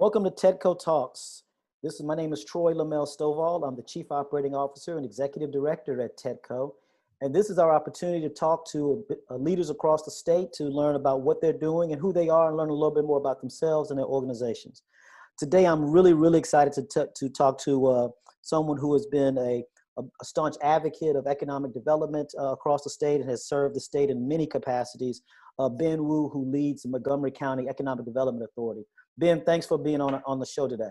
Welcome to TEDCO Talks. My name is Troy Lamel Stovall. I'm the Chief Operating Officer and Executive Director at TEDCO. And this is our opportunity to talk to leaders across the state to learn about what they're doing and who they are and learn a little bit more about themselves and their organizations. Today, I'm really excited to talk to someone who has been a staunch advocate of economic development across the state and has served the state in many capacities, Ben Wu, who leads the Montgomery County Economic Development Authority. Ben, thanks for being on the show today.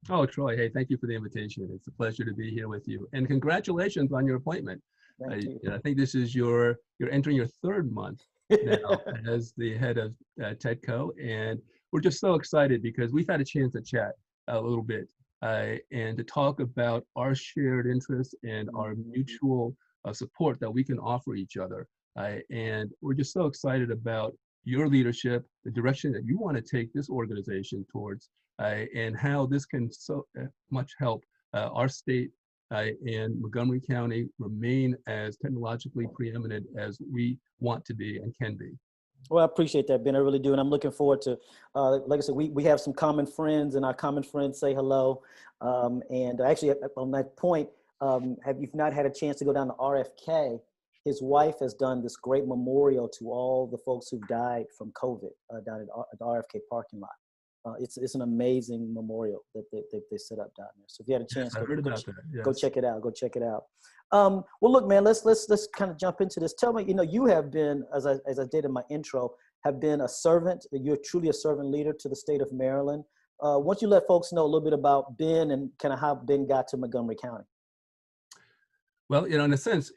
Oh, Troy, hey, thank you for the invitation. It's a pleasure to be here with you. And congratulations on your appointment. Thank you. I think this is you're entering your third month now as the head of TEDCO. And we're just so excited because we've had a chance to chat a little bit and to talk about our shared interests and our mutual support that we can offer each other. And we're just so excited about your leadership, the direction that you want to take this organization towards, and how this can so much help our state and Montgomery County remain as technologically preeminent as we want to be and can be. Well, I appreciate that, Ben. I really do. And I'm looking forward to, like I said, we have some common friends, and our common friends say hello. And actually, on that point, have you not had a chance to go down to RFK? His wife has done this great memorial to all the folks who died from COVID down at the RFK parking lot. It's an amazing memorial that they set up down there. So if you had a chance, go check it out. Go check it out. Well, look, man, let's kind of jump into this. Tell me, you have been, as I did in my intro, have been a servant. You're truly a servant leader to the state of Maryland. Why don't you let folks know a little bit about Ben and kind of how Ben got to Montgomery County? Well, in a sense,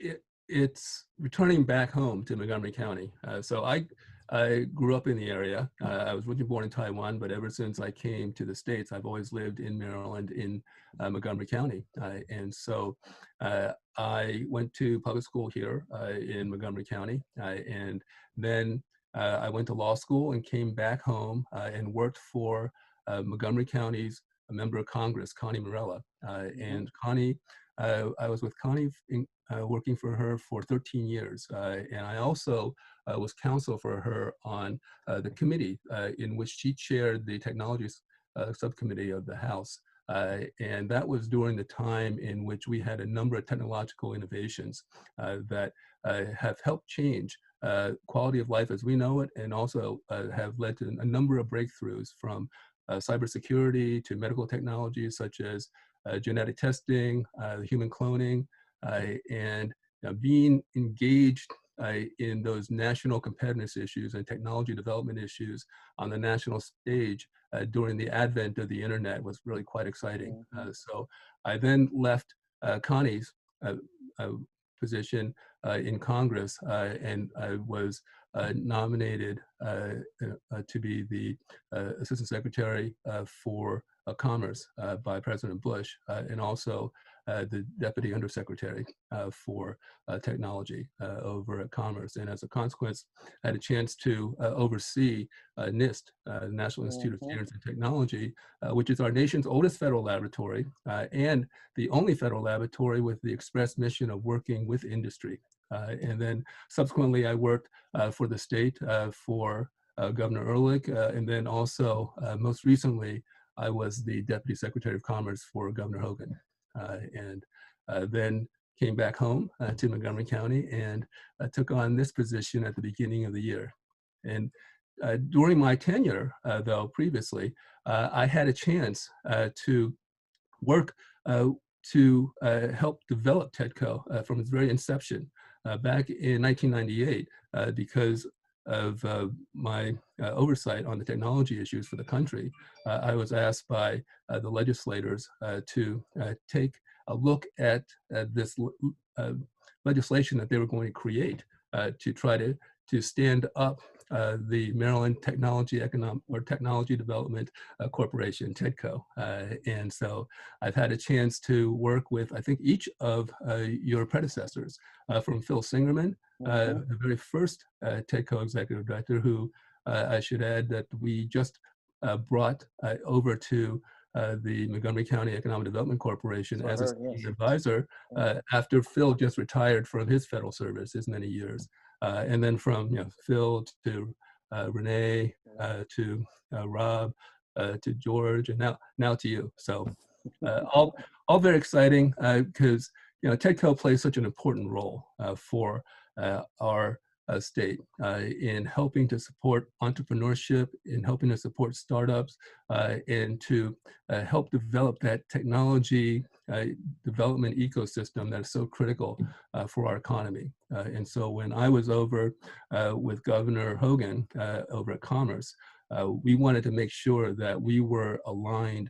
it's returning back home to Montgomery County. So I grew up in the area. I was originally born in Taiwan, but ever since I came to the States, I've always lived in Maryland in Montgomery County. And so I went to public school here in Montgomery County. And then I went to law school and came back home and worked for Montgomery County's member of Congress, Connie Morella. And Connie, I was with Connie working for her for 13 years. And I also was counsel for her on the committee in which she chaired the technology subcommittee of the House. And that was during the time in which we had a number of technological innovations that have helped change quality of life as we know it, and also have led to a number of breakthroughs from cybersecurity to medical technologies such as genetic testing, human cloning, and being engaged in those national competitiveness issues and technology development issues on the national stage during the advent of the internet was really quite exciting. So I then left Connie's position in Congress, and I was nominated to be the Assistant Secretary for Commerce by President Bush, and also the Deputy Undersecretary for Technology over at Commerce. And as a consequence, I had a chance to oversee NIST, the National Institute of Standards and Technology, which is our nation's oldest federal laboratory and the only federal laboratory with the express mission of working with industry. And then subsequently, I worked for the state for Governor Ehrlich, and then also most recently, I was the Deputy Secretary of Commerce for Governor Hogan, and then came back home to Montgomery County and took on this position at the beginning of the year. And during my tenure, though, previously, I had a chance to work to help develop TEDCO from its very inception back in 1998 because of my oversight on the technology issues for the country. I was asked by the legislators to take a look at this legislation that they were going to create to try to stand up the Maryland Technology Development Corporation, TEDCO. And so I've had a chance to work with, I think, each of your predecessors, from Phil Singerman, the very first TEDCO executive director, who I should add that we just brought over to the Montgomery County Economic Development Corporation as a senior advisor after Phil just retired from his federal service his many years. And then from Phil to Renee to Rob, to George, and now to you. So all very exciting because TEDCO plays such an important role for our state in helping to support entrepreneurship, in helping to support startups, and to help develop that technology development ecosystem that is so critical for our economy. And so when I was over with Governor Hogan over at Commerce, we wanted to make sure that we were aligned,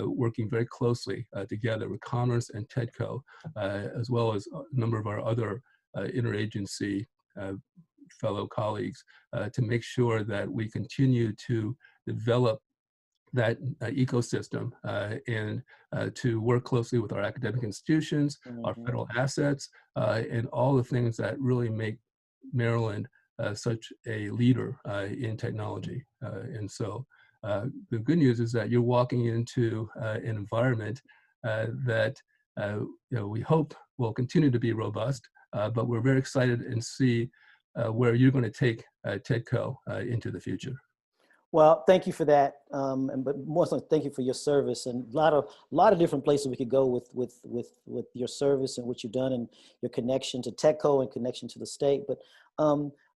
working very closely together with Commerce and TEDCO, as well as a number of our other interagency fellow colleagues, to make sure that we continue to develop that ecosystem and to work closely with our academic institutions, our federal assets, and all the things that really make Maryland such a leader in technology. And so the good news is that you're walking into an environment that we hope will continue to be robust, but we're very excited and see where you're going to take TEDCO into the future. Well, thank you for that, but more so, thank you for your service, and a lot of different places we could go with your service and what you've done and your connection to TEDCO and connection to the state. But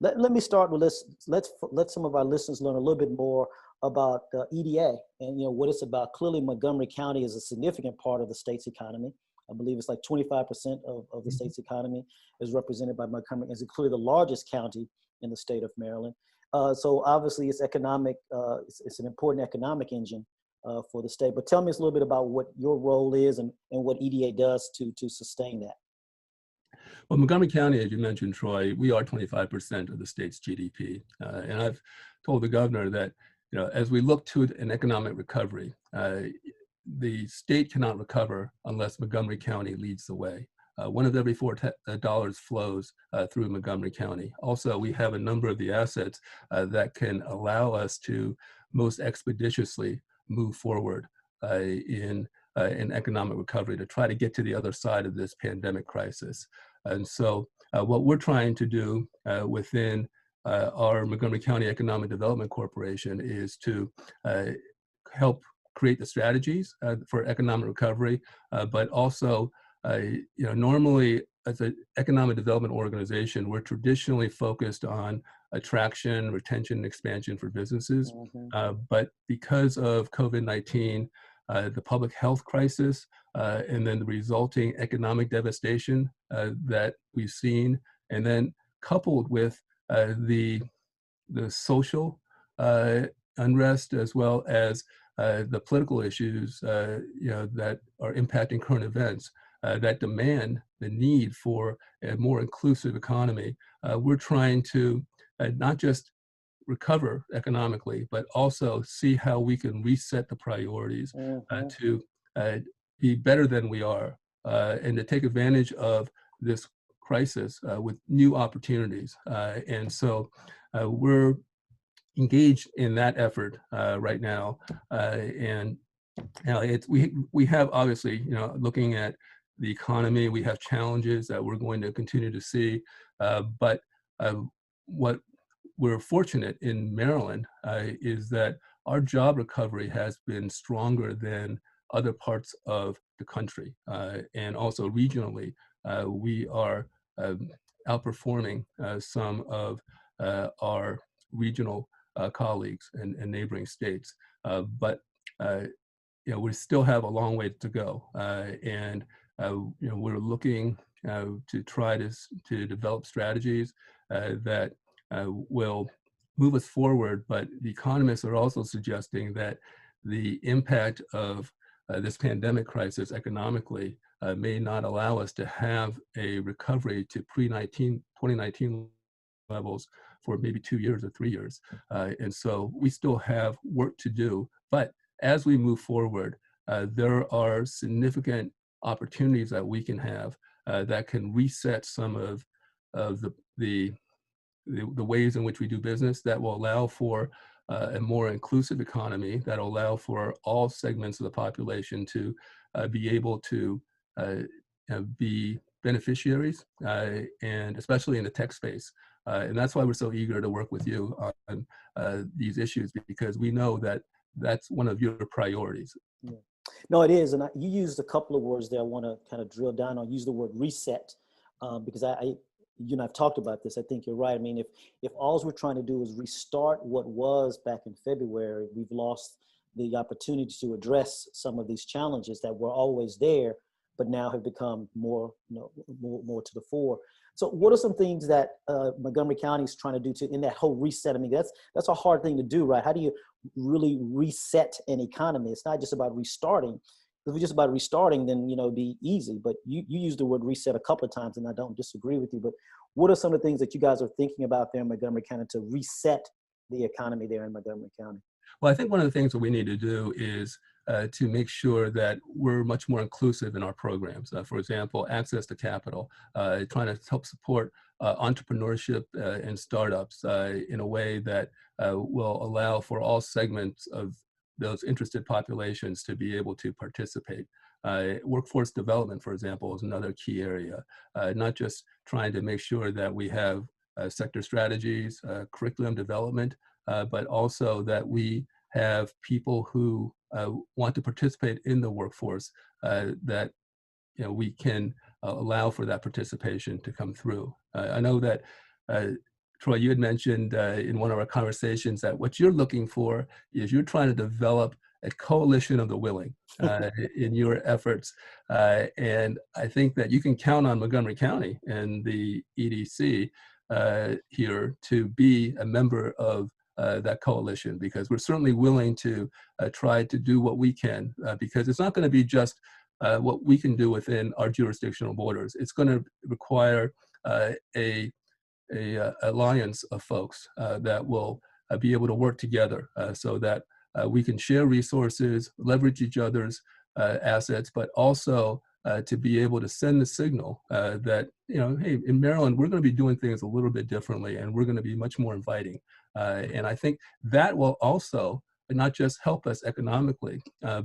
let me start with this. Let some of our listeners learn a little bit more about EDA and what it's about. Clearly, Montgomery County is a significant part of the state's economy. I believe it's like 25% of the state's economy is represented by Montgomery. It's clearly the largest county in the state of Maryland. So obviously it's economic, it's an important economic engine for the state. But tell me a little bit about what your role is and what EDA does to sustain that. Well, Montgomery County, as you mentioned, Troy, we are 25% of the state's GDP. And I've told the governor that, as we look to an economic recovery, the state cannot recover unless Montgomery County leads the way. One of every $4 flows through Montgomery County. Also, we have a number of the assets that can allow us to most expeditiously move forward in economic recovery to try to get to the other side of this pandemic crisis. And so what we're trying to do within our Montgomery County Economic Development Corporation is to help create the strategies for economic recovery, but also normally as an economic development organization, we're traditionally focused on attraction, retention, and expansion for businesses. But because of COVID-19, the public health crisis, and then the resulting economic devastation that we've seen, and then coupled with the social unrest as well as the political issues that are impacting current events, that demand the need for a more inclusive economy. We're trying to not just recover economically, but also see how we can reset the priorities to be better than we are, and to take advantage of this crisis with new opportunities. And so we're engaged in that effort right now. And we have obviously, looking at the economy, we have challenges that we're going to continue to see. But what we're fortunate in Maryland is that our job recovery has been stronger than other parts of the country. And also regionally, we are outperforming some of our regional colleagues and neighboring states. But we still have a long way to go. And we're looking to try to develop strategies that will move us forward. But the economists are also suggesting that the impact of this pandemic crisis economically may not allow us to have a recovery to pre-2019 levels for maybe 2 years or 3 years. And so we still have work to do. But as we move forward, there are significant opportunities that we can have that can reset some of the ways in which we do business, that will allow for a more inclusive economy, that will allow for all segments of the population to be able to be beneficiaries, and especially in the tech space. And that's why we're so eager to work with you on these issues, because we know that that's one of your priorities. Yeah. No, it is. And you used a couple of words there I want to kind of drill down on. Use the word reset, because you and I've talked about this. I think you're right. I mean, if all we're trying to do is restart what was back in February, we've lost the opportunity to address some of these challenges that were always there, but now have become more to the fore. So what are some things that Montgomery County is trying to do in that whole reset? I mean, that's a hard thing to do, right? How do you really reset an economy? It's not just about restarting. If it's just about restarting, then, it'd be easy. But you use the word reset a couple of times, and I don't disagree with you. But what are some of the things that you guys are thinking about there in Montgomery County to reset the economy there in Montgomery County? Well, I think one of the things that we need to do is to make sure that we're much more inclusive in our programs. For example, access to capital, trying to help support entrepreneurship and startups in a way that will allow for all segments of those interested populations to be able to participate. Workforce development, for example, is another key area, not just trying to make sure that we have sector strategies, curriculum development, but also that we have people who want to participate in the workforce, that we can allow for that participation to come through. I know that Troy, you had mentioned in one of our conversations that what you're looking for is you're trying to develop a coalition of the willing in your efforts. And I think that you can count on Montgomery County and the EDC here to be a member of that coalition, because we're certainly willing to try to do what we can, because it's not going to be just what we can do within our jurisdictional borders. It's going to require a alliance of folks that will be able to work together so that we can share resources, leverage each other's assets, but also to be able to send the signal that, hey, in Maryland, we're going to be doing things a little bit differently, and we're going to be much more inviting. And I think that will also not just help us economically,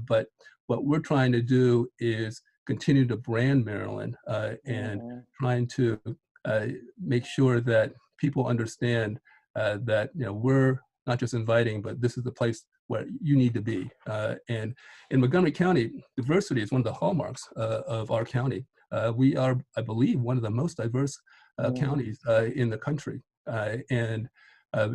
but what we're trying to do is continue to brand Maryland and trying to make sure that people understand that we're not just inviting, but this is the place where you need to be. And in Montgomery County, diversity is one of the hallmarks of our county. We are, I believe, one of the most diverse counties in the country. And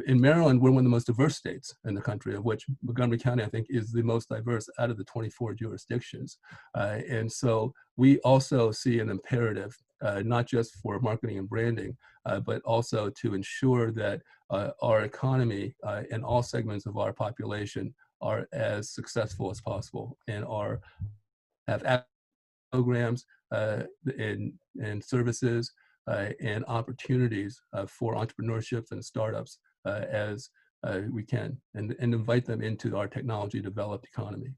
in Maryland, we're one of the most diverse states in the country, of which Montgomery County, I think, is the most diverse out of the 24 jurisdictions. And so we also see an imperative, not just for marketing and branding, but also to ensure that our economy and all segments of our population are as successful as possible and have programs and services and opportunities for entrepreneurships and startups as we can, and invite them into our technology developed economy.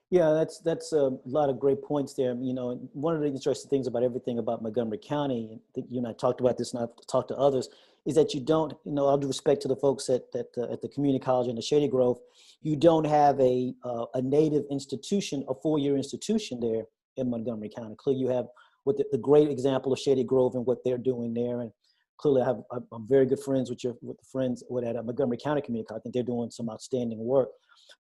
Yeah, that's a lot of great points there. One of the interesting things about everything about Montgomery County, I think you and I talked about this, and I've talked to others, is that you don't, all due respect to the folks at the community college and the Shady Grove, you don't have a native institution, a four-year institution there in Montgomery County. Clearly, you have the great example of Shady Grove and what they're doing there, and clearly, I'm very good friends with the friends at Montgomery County Community College. I think they're doing some outstanding work.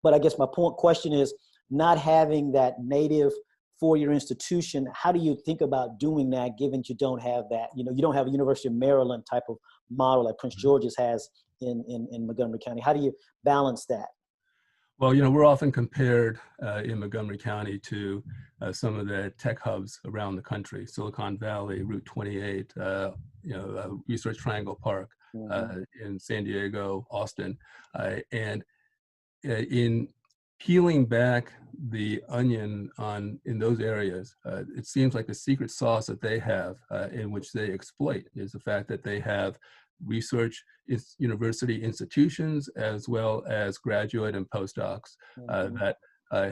But I guess my question is, not having that native four-year institution, how do you think about doing that, given you don't have that? You don't have a University of Maryland type of model like Prince George's has in Montgomery County. How do you balance that? Well, we're often compared in Montgomery County to some of the tech hubs around the country: Silicon Valley, Route 28, Research Triangle Park in San Diego, Austin, and in peeling back the onion in those areas, it seems like the secret sauce that they have in which they exploit is the fact that they have research university institutions as well as graduate and postdocs that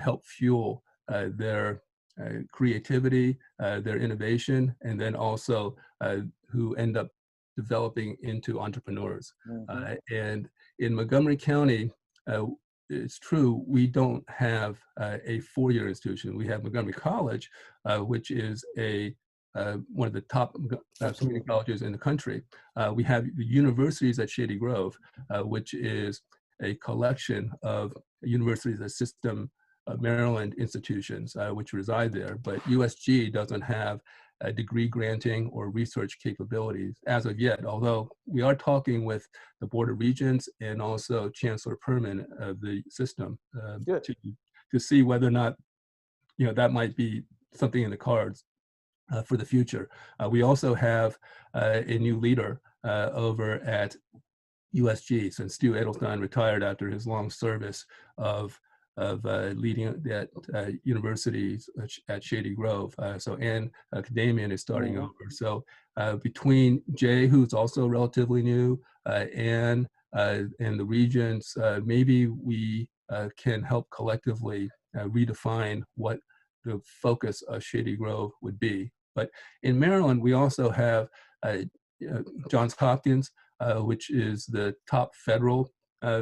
help fuel their creativity, their innovation, and then also who end up developing into entrepreneurs. And in Montgomery County, it's true, we don't have a four-year institution. We have Montgomery College, which is one of the top community colleges in the country. We have the universities at Shady Grove, which is a collection of universities, a system of Maryland institutions which reside there, but USG doesn't have degree granting or research capabilities as of yet, although we are talking with the Board of Regents and also Chancellor Perman of the system to see whether or not that might be something in the cards for the future. We also have a new leader over at USG, since Stu Edelstein retired after his long service of leading at universities at Shady Grove. So Ann Kadamian is starting over. So between Jay, who's also relatively new, Ann and the regents, maybe we can help collectively redefine what the focus of Shady Grove would be. But in Maryland, we also have Johns Hopkins, which is the top federal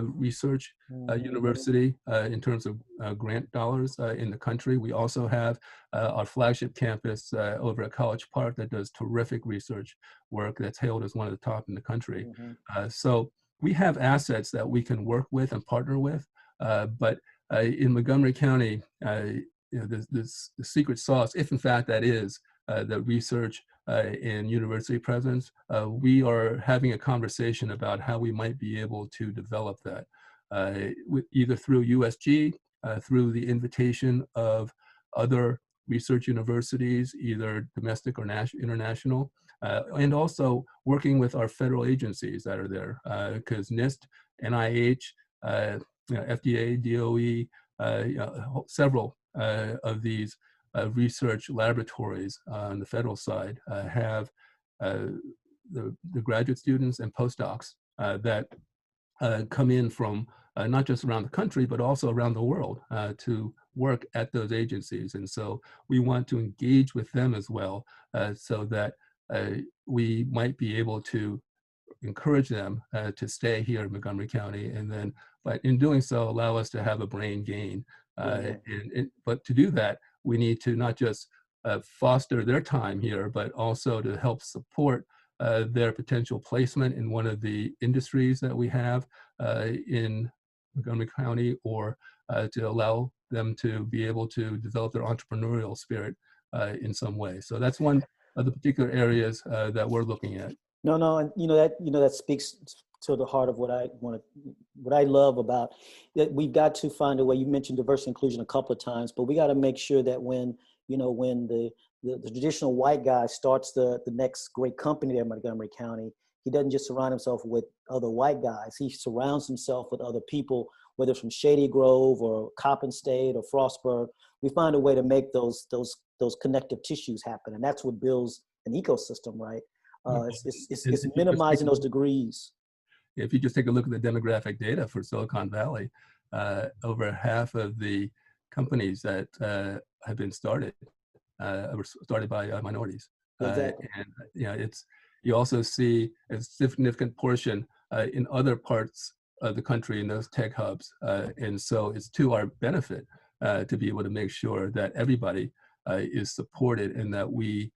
research university in terms of grant dollars in the country. We also have our flagship campus over at College Park that does terrific research work that's hailed as one of the top in the country. So we have assets that we can work with and partner with, but in Montgomery County, the secret sauce, if in fact that is the research and university presence, we are having a conversation about how we might be able to develop that, either through USG, through the invitation of other research universities, either domestic or international, and also working with our federal agencies that are there, because NIST, NIH, FDA, DOE, several of these research laboratories on the federal side have the graduate students and postdocs that come in from not just around the country, but also around the world to work at those agencies. And so we want to engage with them as well, so that we might be able to encourage them to stay here in Montgomery County, and then, but in doing so, allow us to have a brain gain. But to do that, we need to not just foster their time here, but also to help support their potential placement in one of the industries that we have in Montgomery County, or to allow them to be able to develop their entrepreneurial spirit in some way. So that's one of the particular areas that we're looking at. No, and that speaks to the heart of what I love about that. We've got to find a way. You mentioned diversity and inclusion a couple of times, but we got to make sure that when the traditional white guy starts the next great company there in Montgomery County, he doesn't just surround himself with other white guys. He surrounds himself with other people, whether it's from Shady Grove or Coppin State or Frostburg. We find a way to make those connective tissues happen, and that's what builds an ecosystem, right? It's minimizing those degrees. If you just take a look at the demographic data for Silicon Valley, over half of the companies that have been started were started by minorities. Exactly. And you also see a significant portion in other parts of the country in those tech hubs. And so it's to our benefit to be able to make sure that everybody is supported, and that we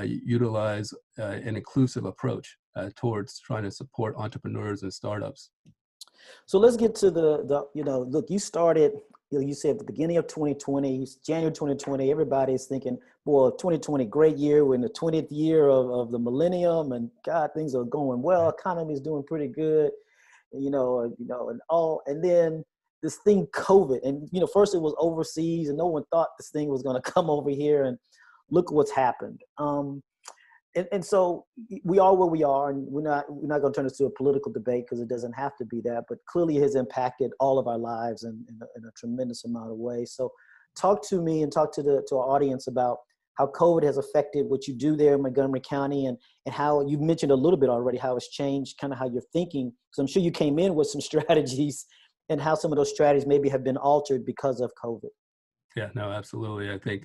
utilize an inclusive approach towards trying to support entrepreneurs and startups. So let's get to look, you started, you said at the beginning of 2020, January 2020, everybody's thinking, boy, 2020, great year. We're in the 20th year of the millennium, and God, things are going well. Economy is doing pretty good, and then this thing, COVID, and, first it was overseas and no one thought this thing was going to come over here, and look what's happened. And so we are where we are, and we're not going to turn this to a political debate, because it doesn't have to be that, but clearly it has impacted all of our lives in a tremendous amount of ways. So talk to me and talk to our audience about how COVID has affected what you do there in Montgomery County, and how you mentioned a little bit already how it's changed kind of how you're thinking. So I'm sure you came in with some strategies, and how some of those strategies maybe have been altered because of COVID. Yeah, no, absolutely. I think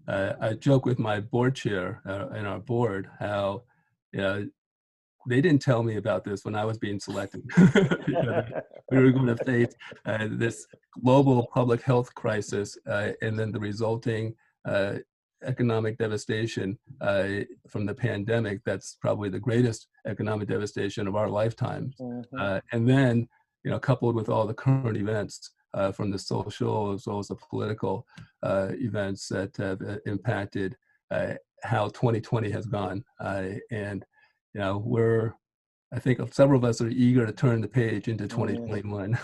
I joke with my board chair and our board how they didn't tell me about this when I was being selected. We were going to face this global public health crisis, and then the resulting economic devastation from the pandemic. That's probably the greatest economic devastation of our lifetimes. And then coupled with all the current events from the social as well as the political events that have impacted how 2020 has gone. And I think several of us are eager to turn the page into 2021.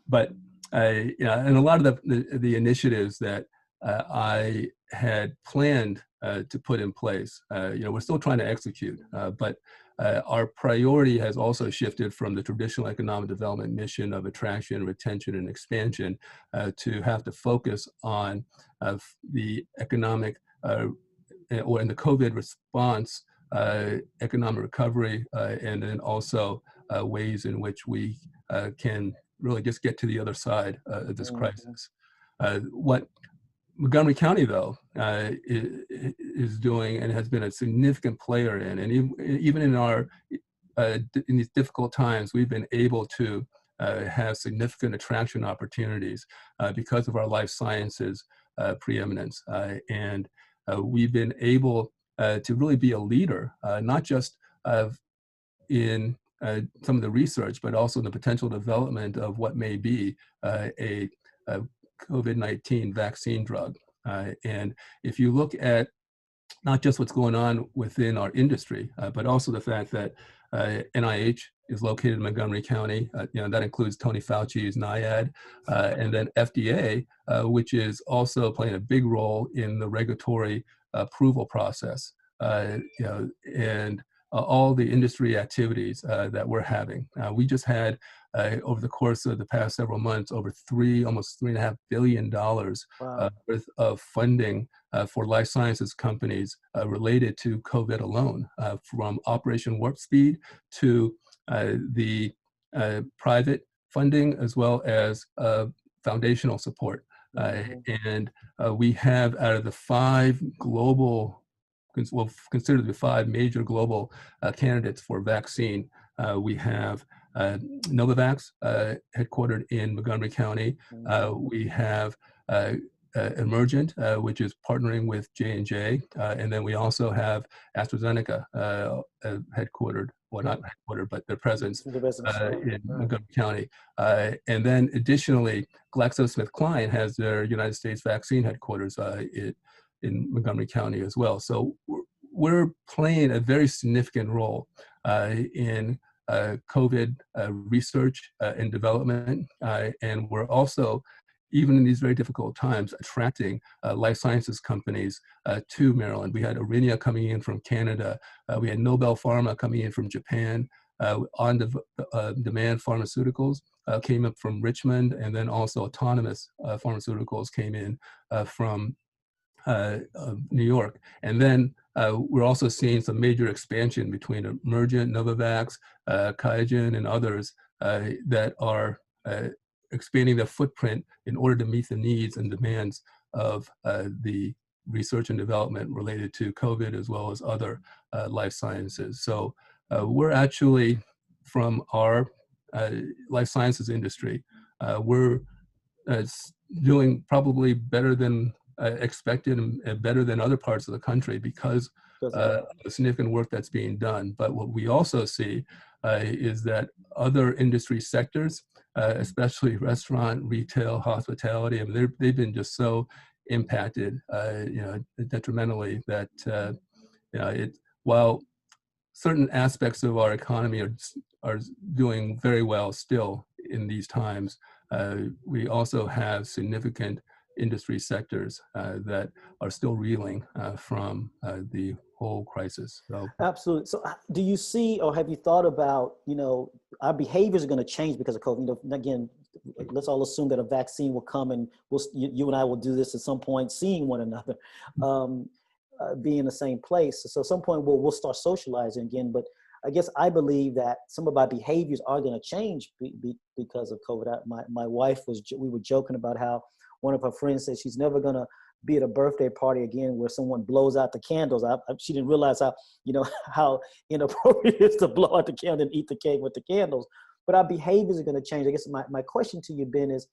But and a lot of the initiatives that I had planned to put in place, we're still trying to execute, but our priority has also shifted from the traditional economic development mission of attraction, retention, and expansion to have to focus on the economic or in the COVID response, economic recovery, and then also ways in which we can really just get to the other side of this crisis. What Montgomery County, though, is doing and has been a significant player in, and even in these difficult times, we've been able to have significant attraction opportunities because of our life sciences preeminence. And we've been able to really be a leader, not just in some of the research, but also the potential development of what may be a COVID-19 vaccine drug. And if you look at not just what's going on within our industry, but also the fact that NIH is located in Montgomery County, that includes Tony Fauci's NIAID, and then FDA, which is also playing a big role in the regulatory approval process, and all the industry activities that we're having. We just had, over the course of the past several months, almost $3.5 billion worth of funding for life sciences companies related to COVID alone, from Operation Warp Speed to the private funding as well as foundational support. And we have, out of the considered the 5 major global candidates for vaccine, we have Novavax, headquartered in Montgomery County. We have Emergent, which is partnering with J&J, and then we also have AstraZeneca, headquartered, well, not headquartered, but their presence in Montgomery County. And then additionally, GlaxoSmithKline has their United States vaccine headquarters in Montgomery County as well. So we're playing a very significant role in COVID research and development, and we're also, even in these very difficult times, attracting life sciences companies to Maryland. We had Aurinia coming in from Canada. We had Nobel Pharma coming in from Japan. On-demand pharmaceuticals came up from Richmond, and then also autonomous pharmaceuticals came in from New York. And then we're also seeing some major expansion between Emergent, Novavax, QIAGEN, and others that are expanding their footprint in order to meet the needs and demands of the research and development related to COVID as well as other life sciences. So we're actually, from our life sciences industry, we're doing probably better than expected and better than other parts of the country because of the significant work that's being done. But what we also see is that other industry sectors, especially restaurant, retail, hospitality, I mean, they've been just so impacted, detrimentally that, while certain aspects of our economy are doing very well still in these times, we also have significant industry sectors that are still reeling from the whole crisis. So. Absolutely. So do you see, or have you thought about, our behaviors are going to change because of COVID? Again, let's all assume that a vaccine will come and you and I will do this at some point, seeing one another, be in the same place. So at some point we'll start socializing again. But I guess I believe that some of our behaviors are going to change because of COVID. My wife we were joking about how one of her friends said she's never going to be at a birthday party again where someone blows out the candles. She didn't realize how inappropriate it is to blow out the candle and eat the cake with the candles. But our behaviors are going to change. I guess my question to you, Ben, is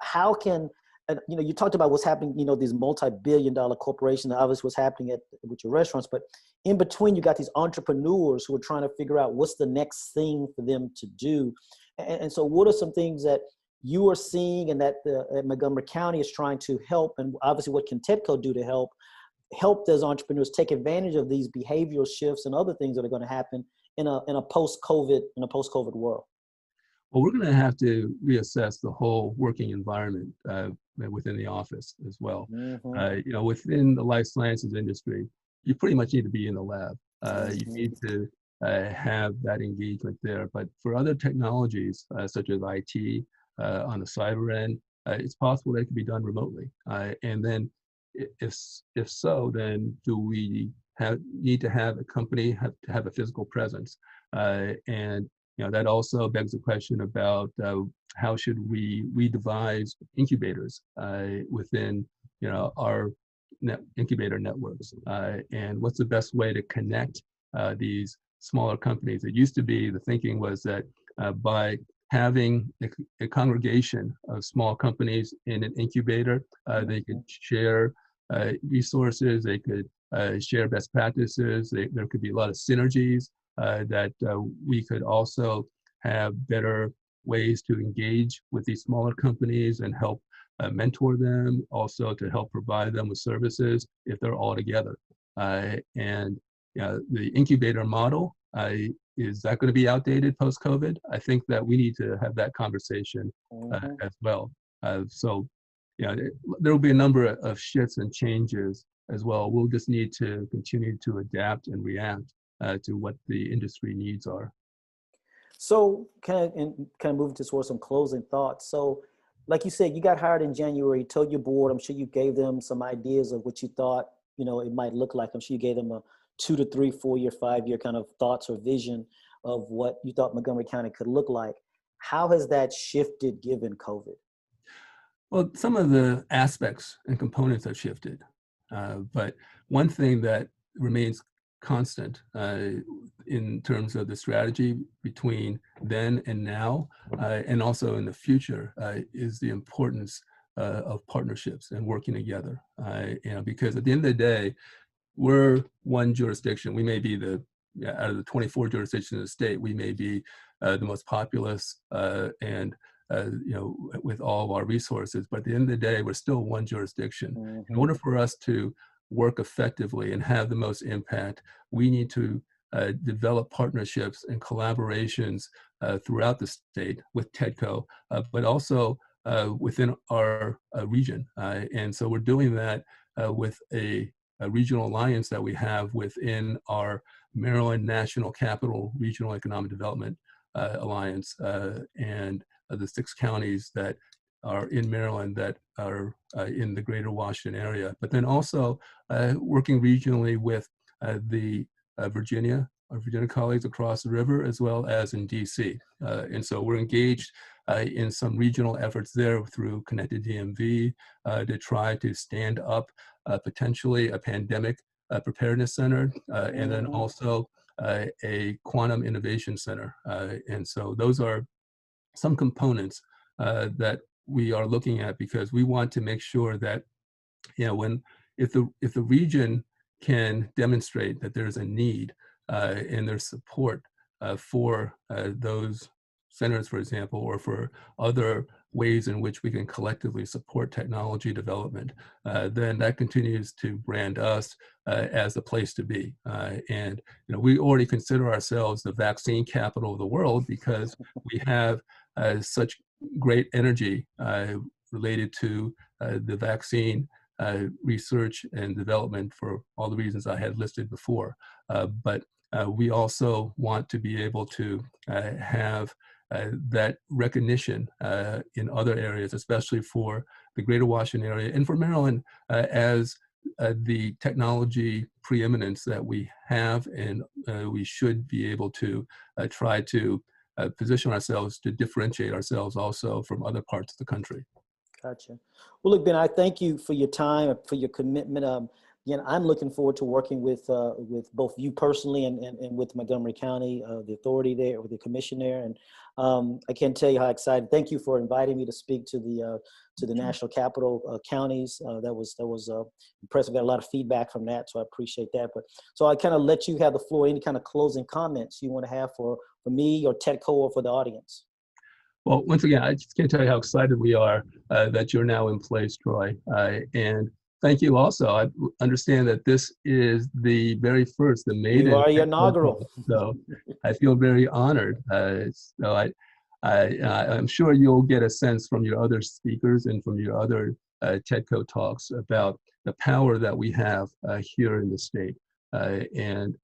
how can and you talked about what's happening, these multi-billion-dollar corporations, obviously what's happening with your restaurants, but in between you got these entrepreneurs who are trying to figure out what's the next thing for them to do. And so what are some things that you are seeing and that Montgomery County is trying to help, and obviously what can TEDCO do to help those entrepreneurs take advantage of these behavioral shifts and other things that are going to happen in a post-COVID world? Well, we're going to have to reassess the whole working environment within the office as well. Mm-hmm. Within the life sciences industry, you pretty much need to be in the lab. You need to have that engagement there. But for other technologies, such as IT, on the cyber end, it's possible they can be done remotely. And then, if so, then do we need to have a company have a physical presence? And that also begs the question about how should we devise incubators within our incubator networks, and what's the best way to connect these smaller companies. It used to be, the thinking was that by having a congregation of small companies in an incubator, they could share resources, they could share best practices, there could be a lot of synergies, that we could also have better ways to engage with these smaller companies and help mentor them, also to help provide them with services if they're all together. And the incubator model, is that going to be outdated post-COVID? I think that we need to have that conversation as well. So there will be a number of shifts and changes as well. We'll just need to continue to adapt and react to what the industry needs are. So kind of moving towards some closing thoughts. So like you said, you got hired in January, you told your board, I'm sure you gave them some ideas of what you thought, it might look like. I'm sure you gave them a 2 to 3, 4 year, 5 year kind of thoughts or vision of what you thought Montgomery County could look like. How has that shifted given COVID? Well, some of the aspects and components have shifted, but one thing that remains constant in terms of the strategy between then and now, and also in the future, is the importance of partnerships and working together. Because at the end of the day, we're one jurisdiction. We may be out of the 24 jurisdictions in the state, we may be the most populous and with all of our resources, but at the end of the day, we're still one jurisdiction. Mm-hmm. In order for us to work effectively and have the most impact, we need to develop partnerships and collaborations throughout the state with TEDCO, but also within our region. And so we're doing that with a regional alliance that we have within our Maryland National Capital Regional Economic Development Alliance, and the 6 counties that are in Maryland that are in the greater Washington area, but then also working regionally with our Virginia colleagues across the river, as well as in DC. And so we're engaged in some regional efforts there through Connected DMV to try to stand up potentially a pandemic preparedness center, and then also a quantum innovation center. And so those are some components that we are looking at, because we want to make sure that if the region can demonstrate that there's a need and there's support for those centers, for example, or for other ways in which we can collectively support technology development, then that continues to brand us as the place to be. And we already consider ourselves the vaccine capital of the world, because we have such great energy related to the vaccine research and development for all the reasons I had listed before. But we also want to be able to have that recognition in other areas, especially for the greater Washington area and for Maryland, as the technology preeminence that we have, and we should be able to try to position ourselves to differentiate ourselves also from other parts of the country. Gotcha. Well, look, Ben, I thank you for your time, for your commitment. again, I'm looking forward to working with both you personally and with Montgomery County, the authority there, or the commission there. And I can't tell you how excited. Thank you for inviting me to speak to the national capital counties. That was impressive. Got a lot of feedback from that, so I appreciate that. But so I kind of let you have the floor. Any kind of closing comments you want to have for me or TEDCO or for the audience? Well, once again, I just can't tell you how excited we are that you're now in place, Troy. And thank you also. I understand that this is the very first, the maiden. You are your inaugural. So I feel very honored. So I'm sure you'll get a sense from your other speakers and from your other TEDCO talks about the power that we have here in the state. And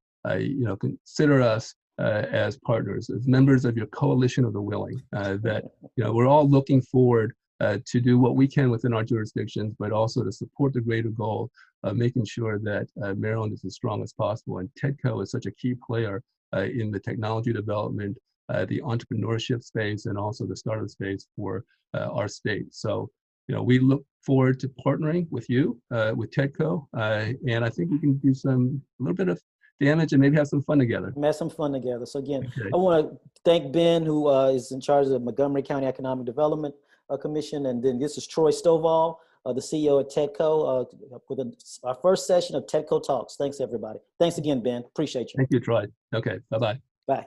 consider us as partners, as members of your coalition of the willing, that we're all looking forward to do what we can within our jurisdictions, but also to support the greater goal of making sure that Maryland is as strong as possible. And TEDCO is such a key player in the technology development, the entrepreneurship space, and also the startup space for our state. So, we look forward to partnering with you, with TEDCO, and I think we can do a little bit of damage and maybe have some fun together. Have some fun together. So again, okay. I want to thank Ben, who is in charge of the Montgomery County Economic Development Commission. And then this is Troy Stovall, the CEO at TEDCO, with our first session of TEDCO Talks. Thanks, everybody. Thanks again, Ben. Appreciate you. Thank you, Troy. Okay, bye-bye. Bye.